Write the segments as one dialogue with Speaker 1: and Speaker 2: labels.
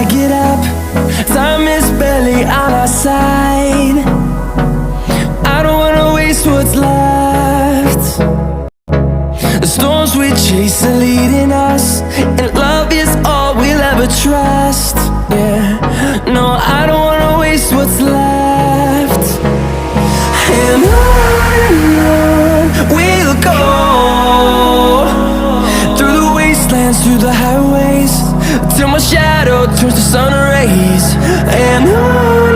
Speaker 1: I get up. Time is barely on our side. I don't wanna waste what's left. The storms we chase are leading us, and love is all we'll ever trust. Yeah, no, I don't wanna waste what's left. And on we'll go, through the wastelands, through the highways, till my shadow turns to sun rays. And on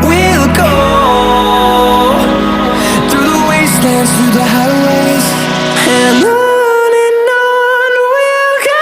Speaker 1: we'll go, through the wastelands, through the highways, and on we'll go.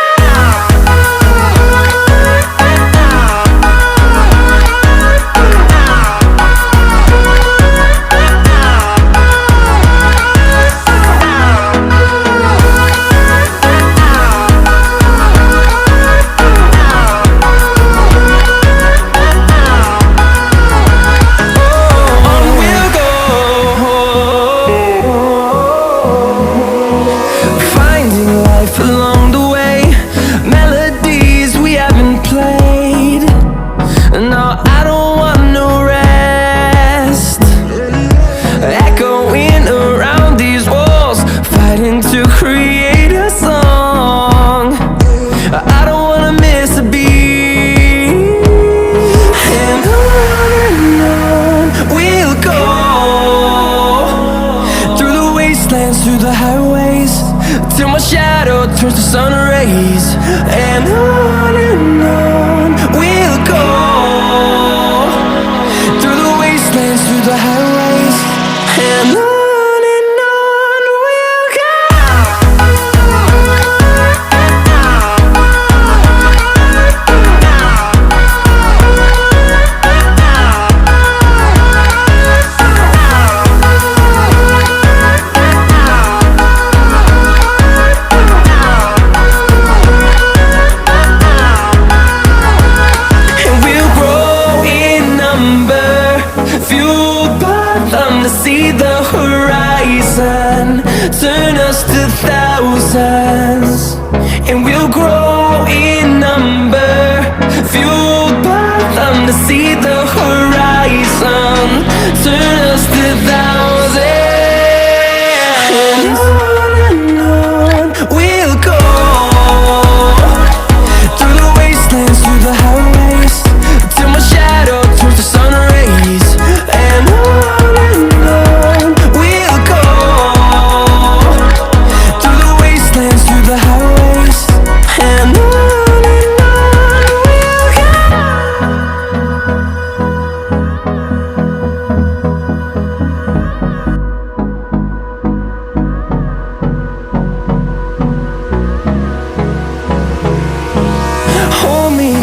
Speaker 1: Along the way, melodies we haven't played. No, I don't want no rest. Echoing around these walls, fighting to create a song. I don't wanna miss a beat. And on we'll go, through the wastelands, through the highways, till my shadow turns to sun rays. And on we'll go, through the wastelands, through the highways, and on we'll go. See the horizon, turn us to thousands, and we'll grow in number, fueled by them. To see the horizon, turn us to thousands, and on we'll go, through the wastelands, through the highways, till my shadow turns to sun rays. And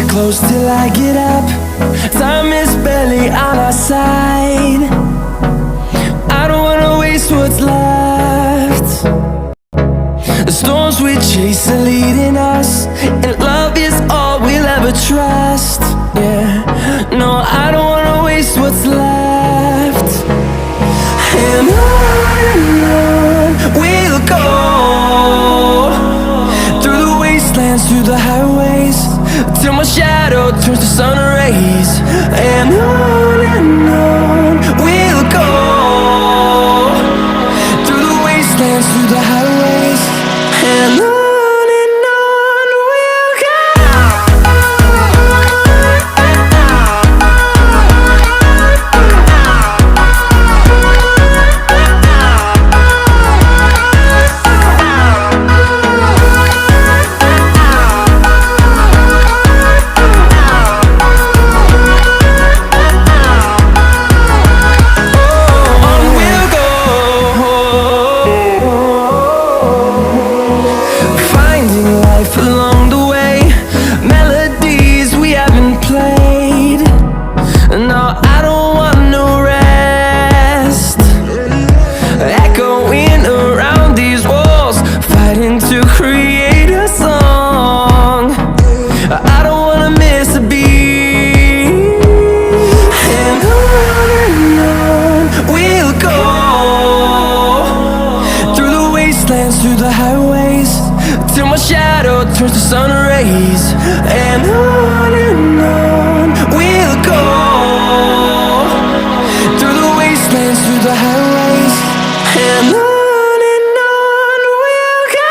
Speaker 1: close till I get up. Time is barely on our side. I don't wanna waste what's left. The storms we chase are leading us, and love is all we'll ever trust. Yeah, no, I don't wanna waste what's left. And on we'll go, through the wastelands, through the highways, till my shadow turns to sun rays. And on we'll go, through the wastelands, through the highways, and on we'll go. till my shadow turns to sun rays. And on we'll go, through the wastelands, through the highways. And on we'll go.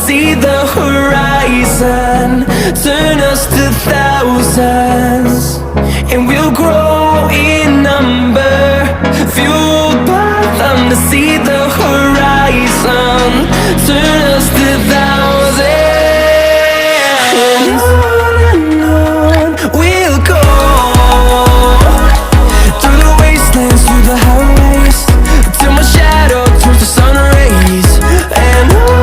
Speaker 1: See the horizon turn us to thousands, and we'll grow in number, fueled by them to see the horizon turn us to thousands. And on we'll go, through the wastelands, through the highways, till my shadow turns to sun rays. And on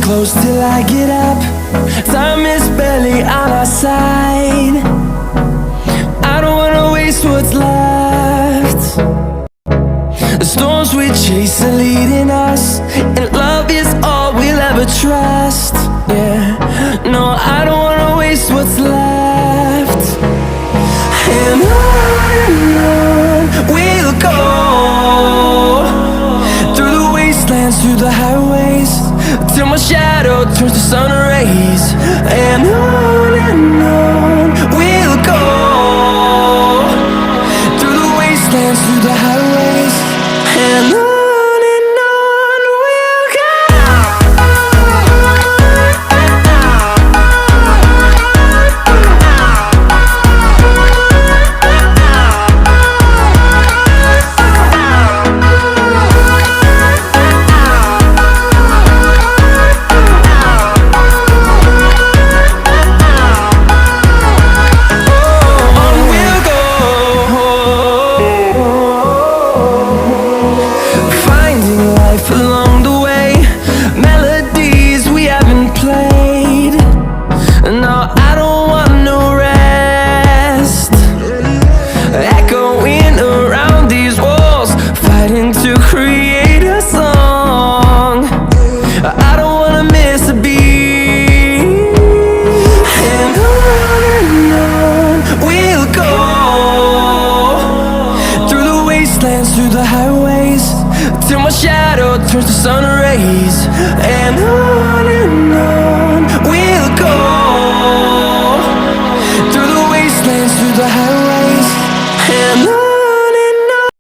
Speaker 1: close till I get up. Time is barely on our side. I don't wanna waste what's left. The storms we chase are leading us, and love is all we'll ever trust. Yeah, no, I don't wanna waste what's left. And on we'll go, through the wastelands, through the highways, till my shadow turns to sun rays. And on we'll go, through the wastelands, through the highways. And on. Along the way, melodies we haven't played. No, I don't want no rest. Echoing around these walls, fighting to create a song. I don't wanna miss a beat. And on we'll go, through the wastelands, through the highways, till my shadow turns to sun rays. And on we'll go, through the wastelands, through the highways.